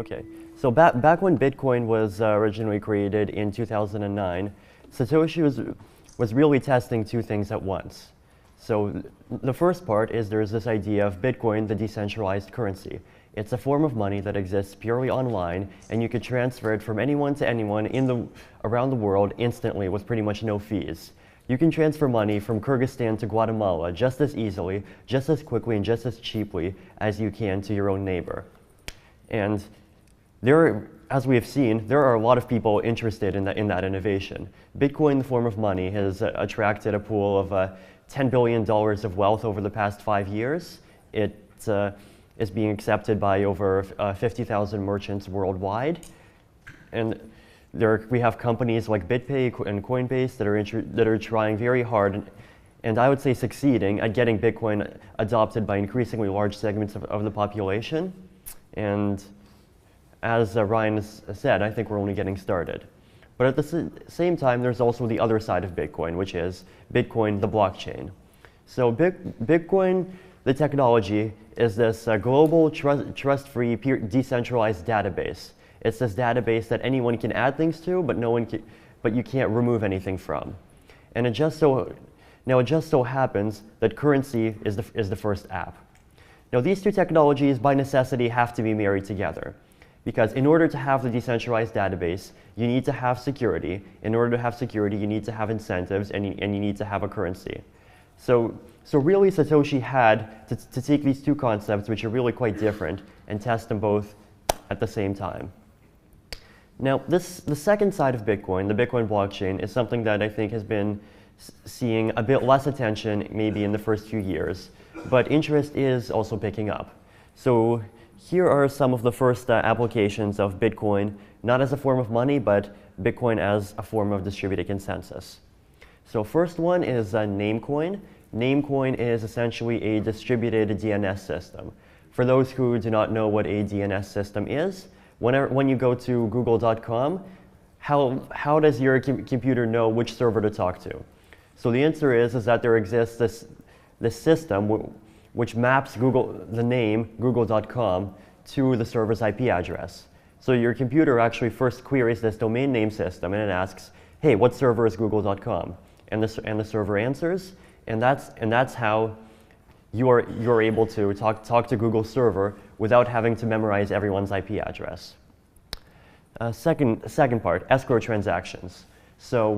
Okay, so back when Bitcoin was originally created in 2009, Satoshi was really testing two things at once. So the first part is there's this idea of Bitcoin, the decentralized currency. It's a form of money that exists purely online, and you could transfer it from anyone to anyone around the world instantly with pretty much no fees. You can transfer money from Kyrgyzstan to Guatemala just as easily, just as quickly, and just as cheaply as you can to your own neighbor. And as we have seen, there are a lot of people interested in that innovation. Bitcoin, the form of money, has attracted a pool of $10 billion of wealth over the past 5 years. It is being accepted by over 50,000 merchants worldwide. And we have companies like BitPay and Coinbase that are trying very hard, and I would say succeeding, at getting Bitcoin adopted by increasingly large segments of the population. And as Ryan has said, I think we're only getting started. But at the same time, there's also the other side of Bitcoin, which is Bitcoin, the blockchain. So Bitcoin, the technology, is this global, trust-free, decentralized database. It's this database that anyone can add things to, but you can't remove anything from. And it just so happens that currency is the first app. Now, these two technologies, by necessity, have to be married together. Because in order to have the decentralized database, you need to have security. In order to have security, you need to have incentives, and you need to have a currency. So really, Satoshi had to take these two concepts, which are really quite different, and test them both at the same time. Now, the second side of Bitcoin, the Bitcoin blockchain, is something that I think has been seeing a bit less attention maybe in the first few years, but interest is also picking up. So here are some of the first applications of Bitcoin, not as a form of money, but Bitcoin as a form of distributed consensus. So first one is Namecoin. Namecoin is essentially a distributed DNS system. For those who do not know what a DNS system is, when you go to google.com, how does your computer know which server to talk to? So the answer is that there exists this system which maps the name google.com to the server's IP address. So your computer actually first queries this domain name system, and it asks, hey, what server is google.com? And the server answers, and that's how you're able to talk to Google's server without having to memorize everyone's IP address. Second part, escrow transactions. So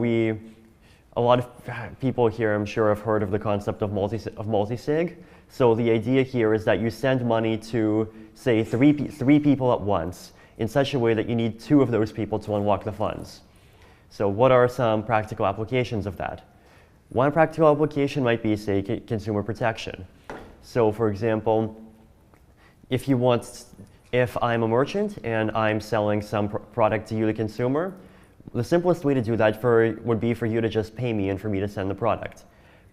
a lot of people here, I'm sure, have heard of the concept of multi-sig. So the idea here is that you send money to, say, three people at once in such a way that you need 2 of those people to unlock the funds. So what are some practical applications of that? One practical application might be, say, consumer protection. So for example, if I'm a merchant and I'm selling some product to you, the consumer, the simplest way to do that would be for you to just pay me and for me to send the product.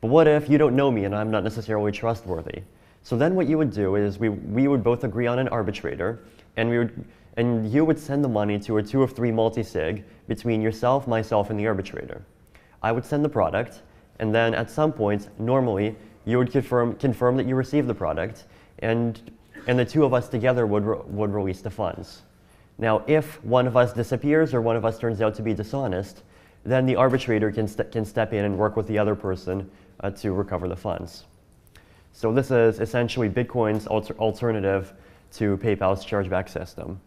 But what if you don't know me and I'm not necessarily trustworthy? So then what you would do is we would both agree on an arbitrator, and you would send the money to a 2 of 3 multi-sig between yourself, myself, and the arbitrator. I would send the product, and then at some point, normally, you would confirm that you received the product, and the 2 of us together would release the funds. Now, if one of us disappears or one of us turns out to be dishonest, then the arbitrator can step in and work with the other person to recover the funds. So this is essentially Bitcoin's alternative to PayPal's chargeback system.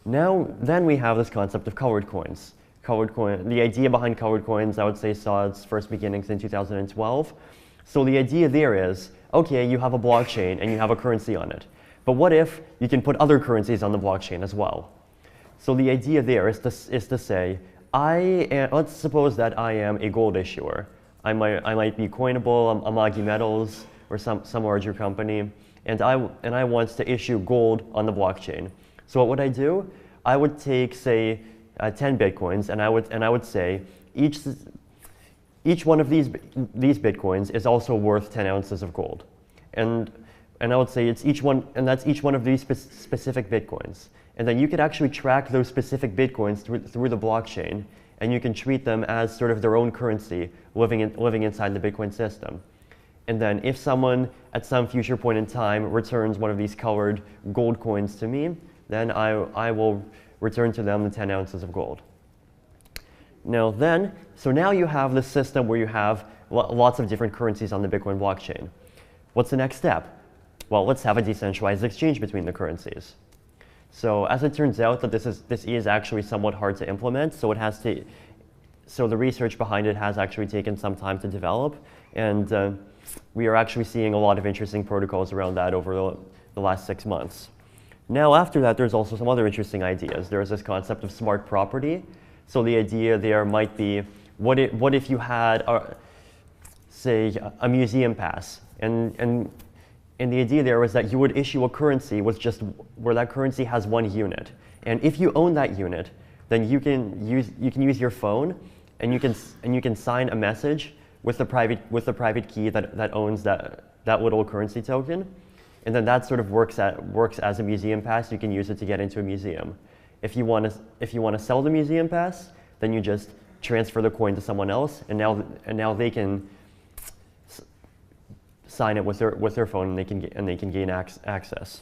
Then we have this concept of colored coins. The idea behind colored coins, I would say, saw its first beginnings in 2012. So the idea there is, okay, you have a blockchain and you have a currency on it. But what if you can put other currencies on the blockchain as well? So the idea there is to say, let's suppose that I am a gold issuer. I might be Coinable, Amagi Metals, or some larger company, and I want to issue gold on the blockchain. So what would I do? I would take, say, 10 bitcoins, and I would say each one of these bitcoins is also worth 10 ounces of gold, and I would say that's each one of these specific bitcoins. And then you could actually track those specific bitcoins through the blockchain, and you can treat them as sort of their own currency living inside the Bitcoin system. And then if someone at some future point in time returns one of these colored gold coins to me, then I will return to them the 10 ounces of gold. So now you have this system where you have lots of different currencies on the Bitcoin blockchain. What's the next step? Well, let's have a decentralized exchange between the currencies. So as it turns out that this is actually somewhat hard to implement, so the research behind it has actually taken some time to develop, and we are actually seeing a lot of interesting protocols around that over the last 6 months. Now after that, there's also some other interesting ideas. There's this concept of smart property. So the idea there might be, what if you had, say, a museum pass, and the idea there was that you would issue a currency with just where that currency has 1 unit, and if you own that unit, then you can use your phone, and you can sign a message with the private key that owns that little currency token, and then that sort of works as a museum pass. You can use it to get into a museum. If you want to sell the museum pass, then you just transfer the coin to someone else, and now they can sign it with their phone, and they can gain access.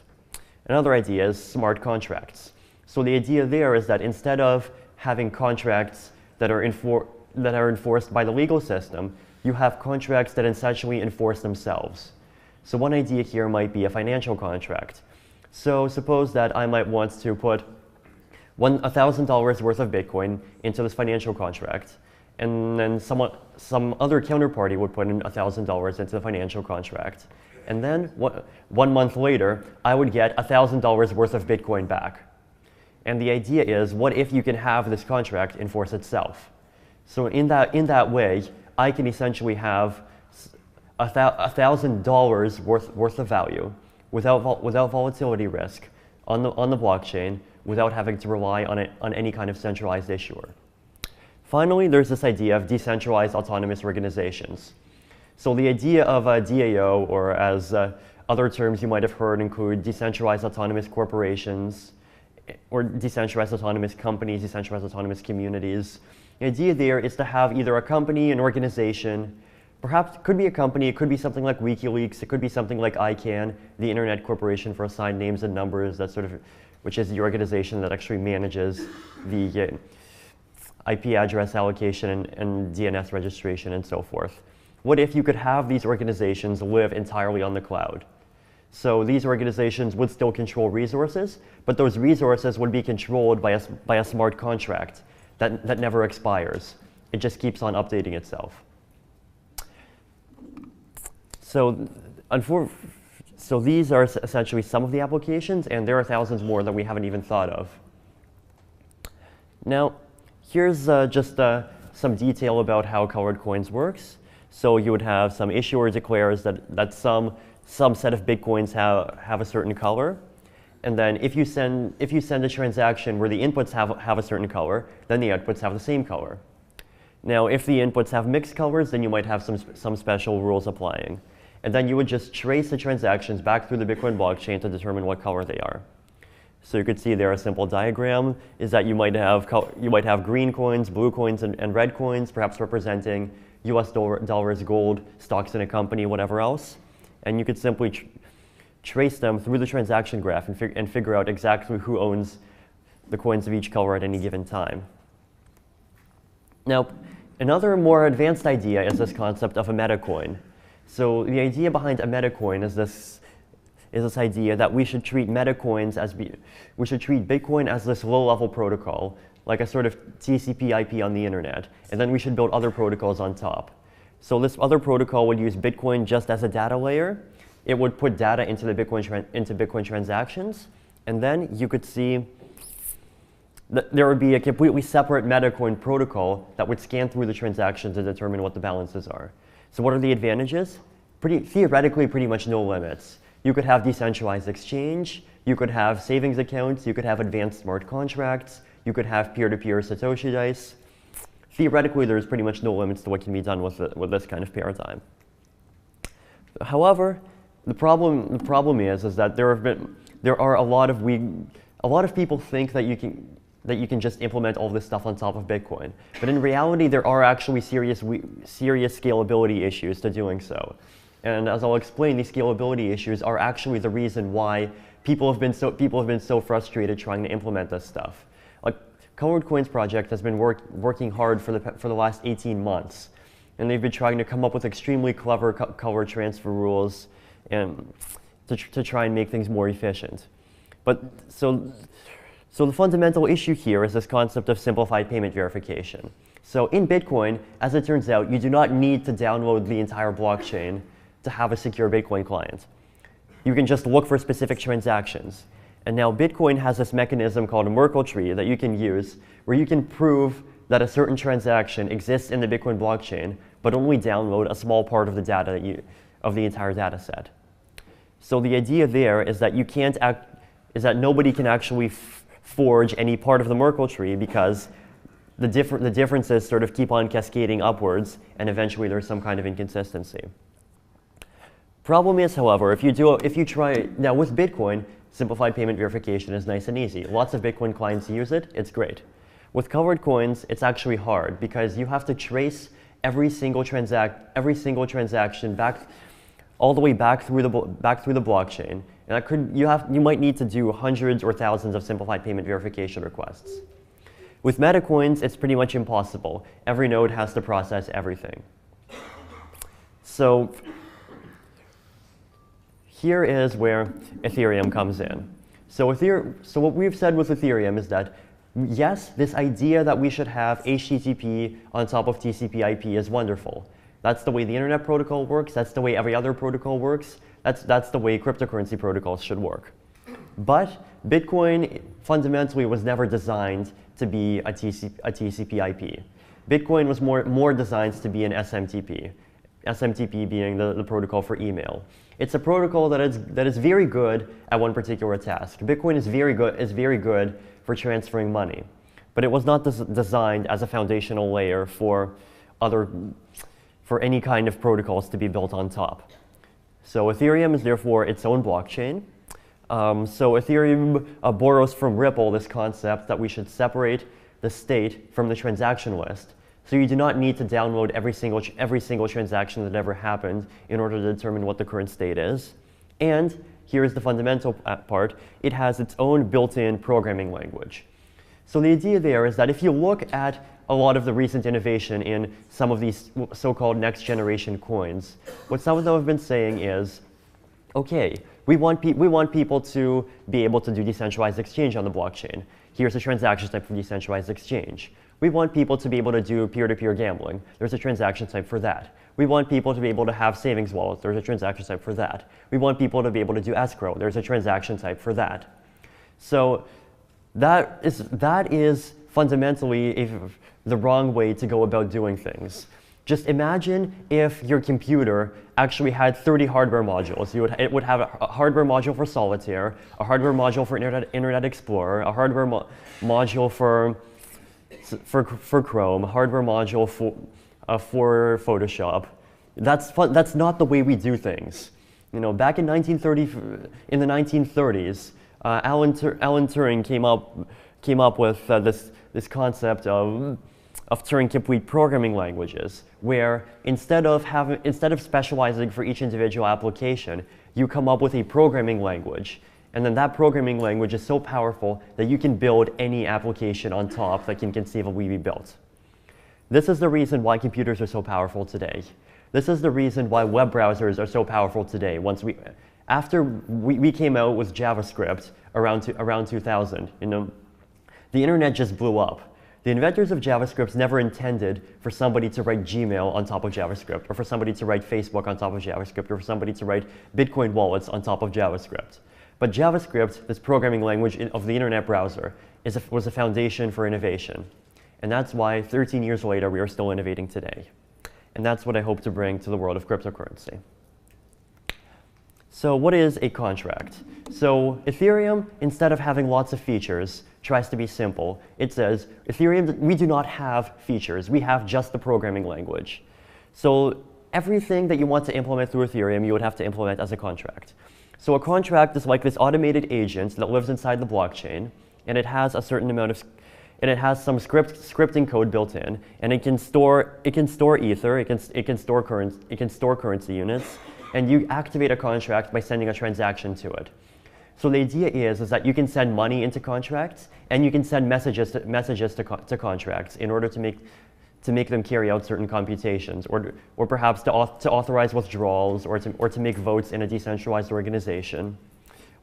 Another idea is smart contracts. So the idea there is that instead of having contracts that are enforced by the legal system, you have contracts that essentially enforce themselves. So one idea here might be a financial contract. So suppose that I might want to put $1,000 worth of Bitcoin into this financial contract, and then some other counterparty would put in $1,000 into the financial contract. And then 1 month later, I would get $1,000 worth of Bitcoin back. And the idea is, what if you can have this contract enforce itself? So in that way, I can essentially have $1,000 worth of value without volatility risk on the blockchain, without having to rely on any kind of centralized issuer. Finally, there's this idea of decentralized autonomous organizations. So the idea of a DAO, or as other terms you might have heard include decentralized autonomous corporations, or decentralized autonomous companies, decentralized autonomous communities. The idea there is to have either a company, an organization, perhaps it could be a company, it could be something like WikiLeaks, it could be something like ICANN, the Internet Corporation for Assigned Names and Numbers, which is the organization that actually manages the IP address allocation and DNS registration and so forth. What if you could have these organizations live entirely on the cloud? So these organizations would still control resources, but those resources would be controlled by a smart contract that never expires. It just keeps on updating itself. So these are essentially some of the applications, and there are thousands more that we haven't even thought of. Now, here's just some detail about how colored coins works. So you would have some issuer declares that some set of Bitcoins have a certain color. And then if you send a transaction where the inputs have a certain color, then the outputs have the same color. Now, if the inputs have mixed colors, then you might have some special rules applying. And then you would just trace the transactions back through the Bitcoin blockchain to determine what color they are. So you could see there a simple diagram is that you might have green coins, blue coins, and red coins, perhaps representing US dollars, gold, stocks in a company, whatever else. And you could simply trace them through the transaction graph and figure out exactly who owns the coins of each color at any given time. Now, another more advanced idea is this concept of a metacoin. So the idea behind a metacoin is this idea that we should treat metacoins we should treat Bitcoin as this low-level protocol, like a sort of TCP/IP on the internet, and then we should build other protocols on top. So this other protocol would use Bitcoin just as a data layer. It would put data into Bitcoin transactions, and then you could see that there would be a completely separate metacoin protocol that would scan through the transactions to determine what the balances are. So what are the advantages? Theoretically, pretty much no limits. You could have decentralized exchange, you could have savings accounts, you could have advanced smart contracts, you could have peer-to-peer Satoshi dice. Theoretically, there's pretty much no limits to what can be done with this kind of paradigm. However, the problem is that there are a lot of people think that you can just implement all this stuff on top of Bitcoin. But in reality, there are actually serious scalability issues to doing so. And as I'll explain, these scalability issues are actually the reason why people have been so frustrated trying to implement this stuff. Like, Colored Coins project has been working hard for the last 18 months, and they've been trying to come up with extremely clever color transfer rules and to try and make things more efficient. But so the fundamental issue here is this concept of simplified payment verification. So in Bitcoin, as it turns out, you do not need to download the entire blockchain to have a secure Bitcoin client. You can just look for specific transactions. And now Bitcoin has this mechanism called a Merkle tree that you can use, where you can prove that a certain transaction exists in the Bitcoin blockchain, but only download a small part of the data of the entire data set. So the idea there is that nobody can actually forge any part of the Merkle tree, because the differences sort of keep on cascading upwards, and eventually there's some kind of inconsistency. Problem is, however, if you try now with Bitcoin, simplified payment verification is nice and easy. Lots of Bitcoin clients use it. It's great. With Colored Coins, it's actually hard, because you have to trace every single transaction all the way back through the blockchain, and you might need to do hundreds or thousands of simplified payment verification requests. With metacoins, it's pretty much impossible. Every node has to process everything. So here is where Ethereum comes in. So what we've said with Ethereum is that, yes, this idea that we should have HTTP on top of TCP/IP is wonderful. That's the way the internet protocol works. That's the way every other protocol works. That's the way cryptocurrency protocols should work. But Bitcoin fundamentally was never designed to be a TCP/IP. Bitcoin was more designed to be an SMTP. SMTP being the protocol for email. It's a protocol that is very good at one particular task. Bitcoin is very good for transferring money, but it was not designed as a foundational layer for any kind of protocols to be built on top. So Ethereum is therefore its own blockchain. So Ethereum borrows from Ripple this concept that we should separate the state from the transaction list. So you do not need to download every single transaction that ever happened in order to determine what the current state is. And here's the fundamental part. It has its own built-in programming language. So the idea there is that if you look at a lot of the recent innovation in some of these so-called next-generation coins, what some of them have been saying is, okay, we want people to be able to do decentralized exchange on the blockchain. Here's a transaction type for decentralized exchange. We want people to be able to do peer-to-peer gambling. There's a transaction type for that. We want people to be able to have savings wallets. There's a transaction type for that. We want people to be able to do escrow. There's a transaction type for that. So that is fundamentally the wrong way to go about doing things. Just imagine if your computer actually had 30 hardware modules. It would have a hardware module for Solitaire, a hardware module for Internet Explorer, a hardware module for Chrome, a hardware module for Photoshop. That's not the way we do things. You know, back in the 1930s, Alan Turing came up with this concept of Turing-complete programming languages, where instead of specializing for each individual application, you come up with a programming language. And then that programming language is so powerful that you can build any application on top that can conceivably be built. This is the reason why computers are so powerful today. This is the reason why web browsers are so powerful today. After we came out with JavaScript around 2000, you know, the internet just blew up. The inventors of JavaScript never intended for somebody to write Gmail on top of JavaScript, or for somebody to write Facebook on top of JavaScript, or for somebody to write Bitcoin wallets on top of JavaScript. But JavaScript, this programming language of the internet browser, was a foundation for innovation. And that's why 13 years later, we are still innovating today. And that's what I hope to bring to the world of cryptocurrency. So what is a contract? So Ethereum, instead of having lots of features, tries to be simple. It says, Ethereum, we do not have features. We have just the programming language. So everything that you want to implement through Ethereum, you would have to implement as a contract. So a contract is like this automated agent that lives inside the blockchain, and it has a certain amount of, and it has some scripting code built in, and it can store ether, it can store currency units, and you activate a contract by sending a transaction to it. So the idea is that you can send money into contracts, and you can send messages to contracts in order to make them carry out certain computations, or perhaps to authorize withdrawals, or to make votes in a decentralized organization,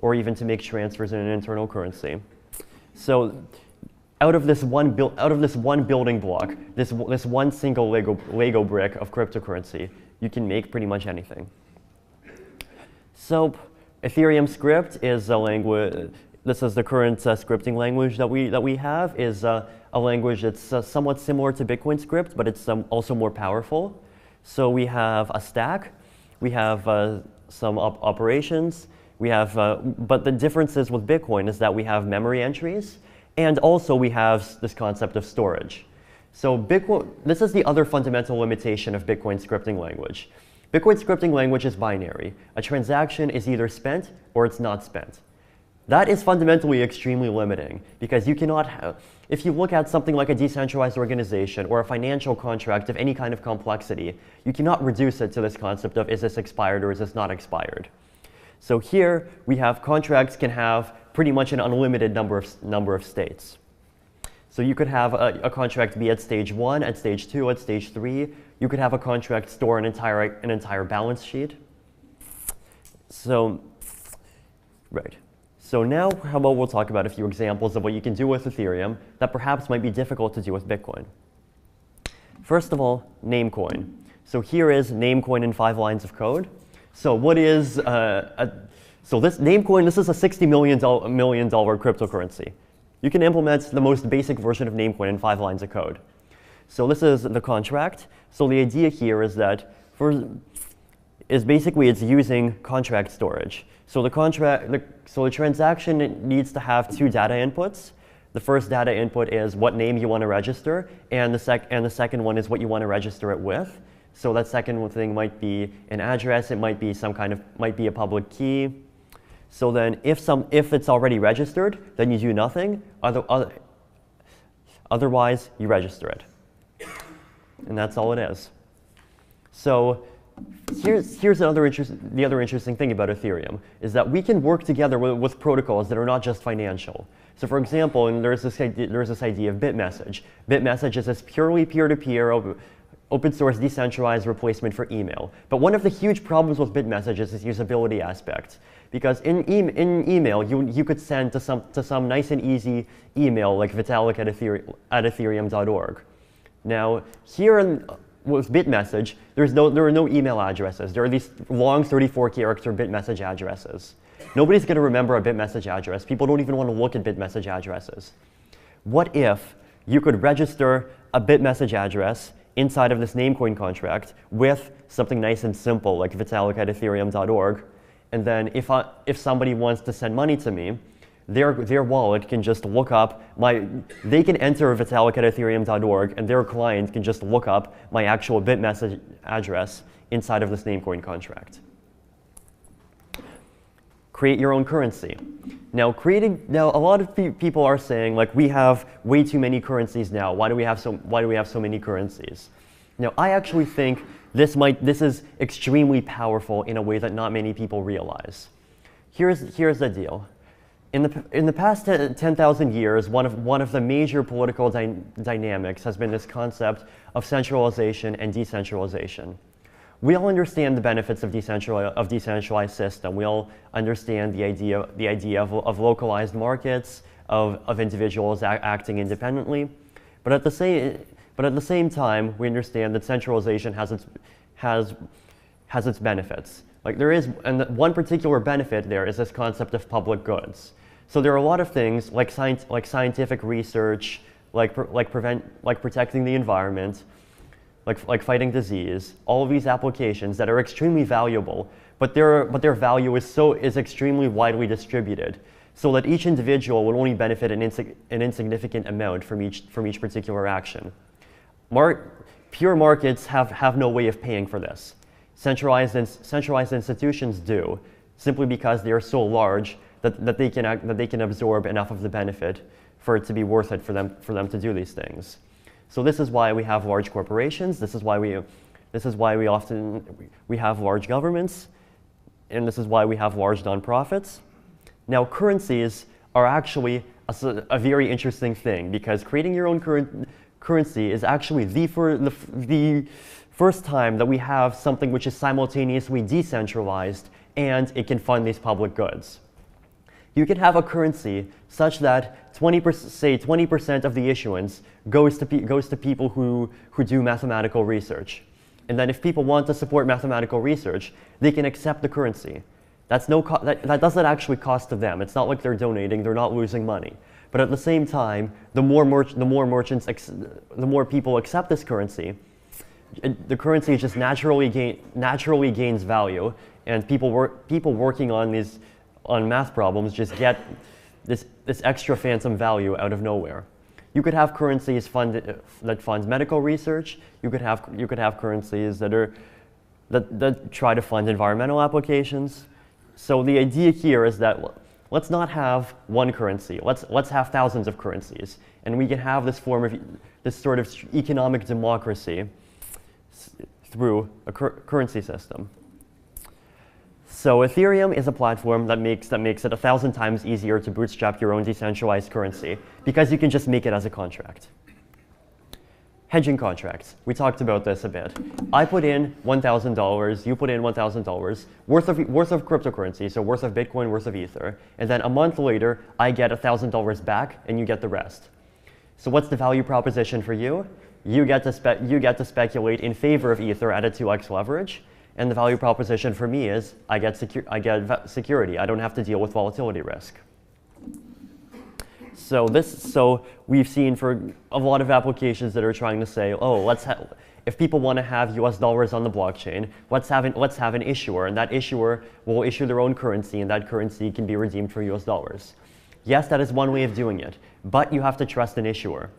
or even to make transfers in an internal currency. So out of this one building block, this one single Lego brick of cryptocurrency, you can make pretty much anything. So Ethereum script is a language. This is the current scripting language that we have. Is a language that's somewhat similar to Bitcoin script, but it's also more powerful. So we have a stack, we have some operations, we have. But the differences with Bitcoin is that we have memory entries, and also we have this concept of storage. So this is the other fundamental limitation of Bitcoin scripting language. Bitcoin scripting language is binary. A transaction is either spent or it's not spent. That is fundamentally extremely limiting, because you cannot have, if you look at something like a decentralized organization or a financial contract of any kind of complexity, you cannot reduce it to this concept of, is this expired or is this not expired? So here we have contracts can have pretty much an unlimited number of states. So you could have a contract be at stage 1, at stage 2, at stage 3. You could have a contract store an entire balance sheet. So, right. So now, how about we'll talk about a few examples of what you can do with Ethereum that perhaps might be difficult to do with Bitcoin. First of all, Namecoin. So here is Namecoin in 5 lines of code. So what is so this Namecoin? This is a $60 million cryptocurrency. You can implement the most basic version of Namecoin in 5 lines of code. So this is the contract. So the idea here is that basically it's using contract storage. So the transaction needs to have 2 data inputs. The first data input is what name you want to register, and the second one is what you want to register it with. So that second thing might be an address. It might be might be a public key. So then, if it's already registered, then you do nothing. Otherwise, you register it, and that's all it is. So here's the other interesting thing about Ethereum is that we can work together with protocols that are not just financial. So for example, and there's this idea of BitMessage. BitMessage is this purely peer-to-peer, open source, decentralized replacement for email. But one of the huge problems with BitMessage is its usability aspect. Because in email, you could send to some nice and easy email like Vitalik at Ethereum.org. Now, here with BitMessage, there are no email addresses. There are these long 34-character BitMessage addresses. Nobody's going to remember a BitMessage address. People don't even want to look at BitMessage addresses. What if you could register a BitMessage address inside of this Namecoin contract with something nice and simple like Vitalik at Ethereum.org, and then if somebody wants to send money to me, their wallet can just look up they can enter Vitalik at Ethereum.org, and their client can just look up my actual BitMessage address inside of this Namecoin contract. Create your own currency. Now, a lot of people are saying, like, we have way too many currencies now. Why do we have so many currencies? Now, I actually think this is extremely powerful in a way that not many people realize. Here's the deal. In the past 10,000 years, one of the major political dynamics has been this concept of centralization and decentralization. We all understand the benefits of decentralized system. We all understand the idea of localized markets, of individuals acting independently. But at the same time, we understand that centralization has its benefits. Like and one particular benefit there is this concept of public goods. So there are a lot of things like scientific research, like protecting the environment, like fighting disease. All of these applications that are extremely valuable, but their value is extremely widely distributed, so that each individual will only benefit an insignificant amount from each particular action. Pure markets have no way of paying for this. Centralized institutions do, simply because they are so large that they can absorb enough of the benefit for it to be worth it for them to do these things. So this is why we have large corporations. This is why we often have large governments, and this is why we have large nonprofits. Now, currencies are actually a very interesting thing, because creating your own currency is actually the first time that we have something which is simultaneously decentralized and it can fund these public goods. You can have a currency such that 20% of the issuance goes to people who do mathematical research. And then if people want to support mathematical research, they can accept the currency. That doesn't actually cost to them. It's not like they're donating, they're not losing money. But at the same time, the more people accept this currency, the currency just naturally gains value, and people working on math problems just get this extra phantom value out of nowhere. You could have currencies that fund medical research. You could have currencies that try to fund environmental applications. So the idea here is that let's not have one currency. Let's have thousands of currencies, and we can have this sort of economic democracy through a currency system. So Ethereum is a platform that makes it 1,000 times easier to bootstrap your own decentralized currency, because you can just make it as a contract. Hedging contracts. We talked about this a bit. I put in $1,000, you put in $1,000 worth of cryptocurrency, so worth of Bitcoin, worth of Ether, and then a month later, I get $1,000 back, and you get the rest. So what's the value proposition for you? You get to speculate in favor of Ether at a 2x leverage, and the value proposition for me is I get security. I don't have to deal with volatility risk. So we've seen for a lot of applications that are trying to say, oh, if people want to have US dollars on the blockchain, let's have an issuer, and that issuer will issue their own currency, and that currency can be redeemed for US dollars. Yes, that is one way of doing it, but you have to trust an issuer.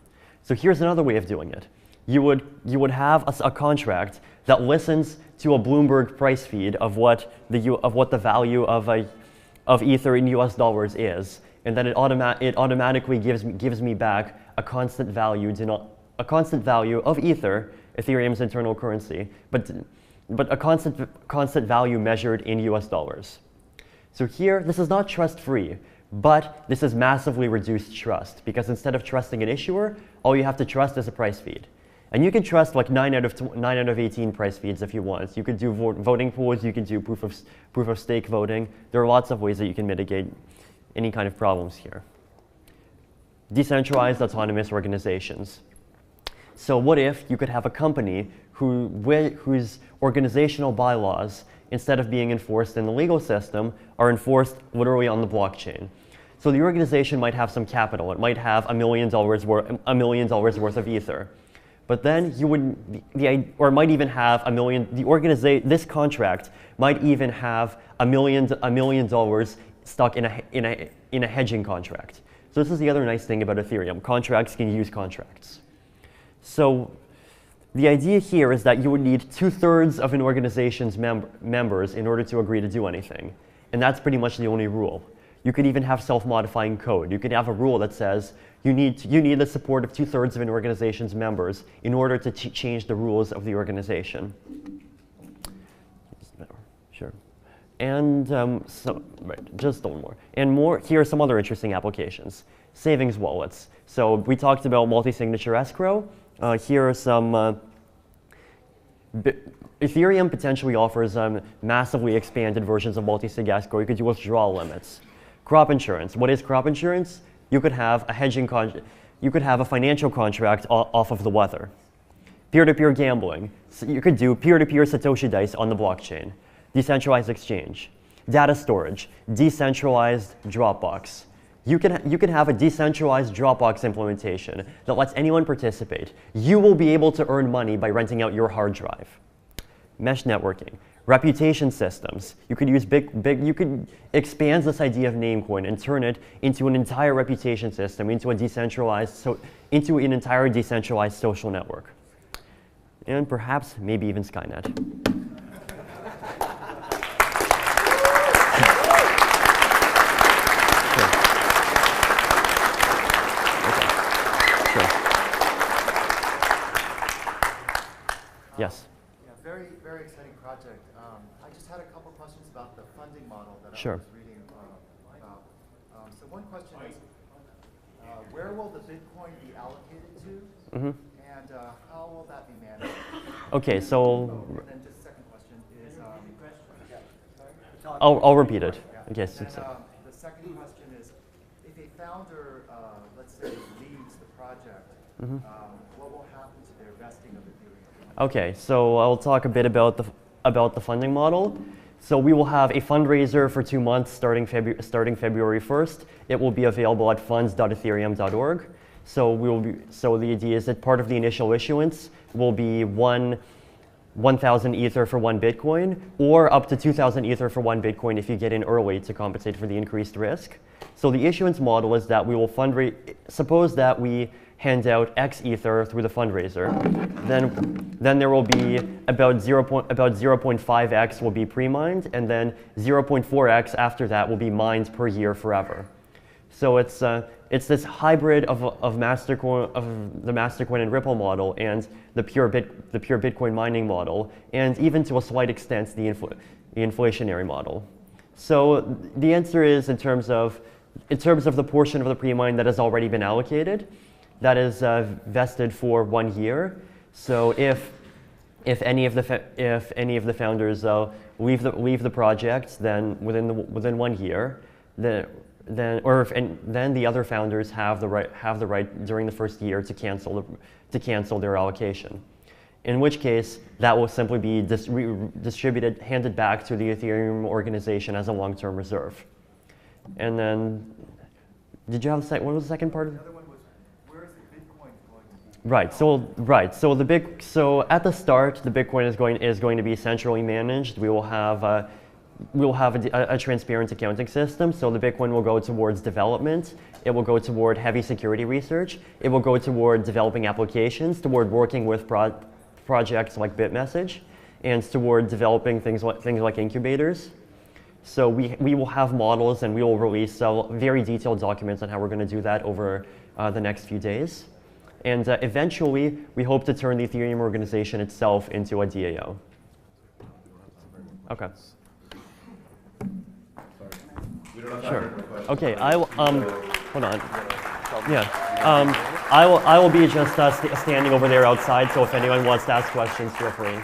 So here's another way of doing it. You would have a contract that listens to a Bloomberg price feed of what the value of Ether in US dollars is, and then it automatically gives me back a constant value of Ether, Ethereum's internal currency, but a constant value measured in US dollars. So here, this is not trust-free, but this is massively reduced trust, because instead of trusting an issuer, all you have to trust is a price feed. And you can trust like 9 out of 18 price feeds if you want. You could do voting pools, you can do proof of stake voting. There are lots of ways that you can mitigate any kind of problems here. Decentralized autonomous organizations. So what if you could have a company whose organizational bylaws, instead of being enforced in the legal system, are enforced literally on the blockchain? So the organization might have some capital. It might have $1 million worth of Ether. But then you would, or might even have this contract might even have $1 million stuck in a hedging contract. So this is the other nice thing about Ethereum. Contracts can use contracts. So the idea here is that you would need 2/3 of an organization's members in order to agree to do anything. And that's pretty much the only rule. You could even have self-modifying code. You could have a rule that says you need the support of 2/3 of an organization's members in order to change the rules of the organization. Sure. And just one more. And here are some other interesting applications. Savings wallets. So we talked about multi-signature escrow. Here are some. Ethereum potentially offers massively expanded versions of multi-sig escrow. You could do withdrawal limits. Crop insurance. What is crop insurance? You could have a financial contract off of the weather. Peer-to-peer gambling. So you could do peer-to-peer Satoshi dice on the blockchain. Decentralized exchange. Data storage. Decentralized Dropbox. You can have a decentralized Dropbox implementation that lets anyone participate. You will be able to earn money by renting out your hard drive. Mesh networking. Reputation systems. You could use you could expand this idea of Namecoin and turn it into an entire reputation system, into an entire decentralized social network. And perhaps, maybe even Skynet. Yes. Yeah, very, very exciting project. I just had a couple questions about the funding model that Sure. I was reading about. So one question is, where will the Bitcoin be allocated to, Mm-hmm. and how will that be managed? Okay, so And then just second question is, I'll repeat it. yeah. Yes. And the second question is, if a founder, let's say, leaves the project, Mm-hmm. what will happen to their vesting of Ethereum? Okay, so I'll talk a bit about the funding model. So we will have a fundraiser for 2 months starting February 1st. It will be available at funds.ethereum.org. So the idea is that part of the initial issuance will be 1,000 Ether for 1 Bitcoin, or up to 2,000 Ether for 1 Bitcoin if you get in early to compensate for the increased risk. So the issuance model is that we will fundraise. Suppose that we hand out X Ether through the fundraiser, then there will be about 0.5x will be pre-mined, and then 0.4x after that will be mined per year forever. So it's this hybrid of the Mastercoin and Ripple model and the pure Bitcoin mining model, and even to a slight extent the inflationary model. So the answer is in terms of the portion of the pre-mine that has already been allocated, that is vested for 1 year. So if any of the founders leave the project, then within 1 year, then the other founders have the right during the first year to cancel their allocation. In which case, that will simply be handed back to the Ethereum organization as a long-term reserve. And then, did you have what was the second part of it? The other one was, where is the Bitcoin going to be? Right. So at the start, the Bitcoin is going to be centrally managed. We will have a transparent accounting system. So the Bitcoin will go towards development. It will go toward heavy security research. It will go toward developing applications, toward working with projects like BitMessage, and toward developing things like incubators. So we will have models, and we will release very detailed documents on how we're going to do that over the next few days. And eventually, we hope to turn the Ethereum organization itself into a DAO. Okay. Sure. Okay. Hold on. Yeah. I will be just standing over there outside. So if anyone wants to ask questions, feel free.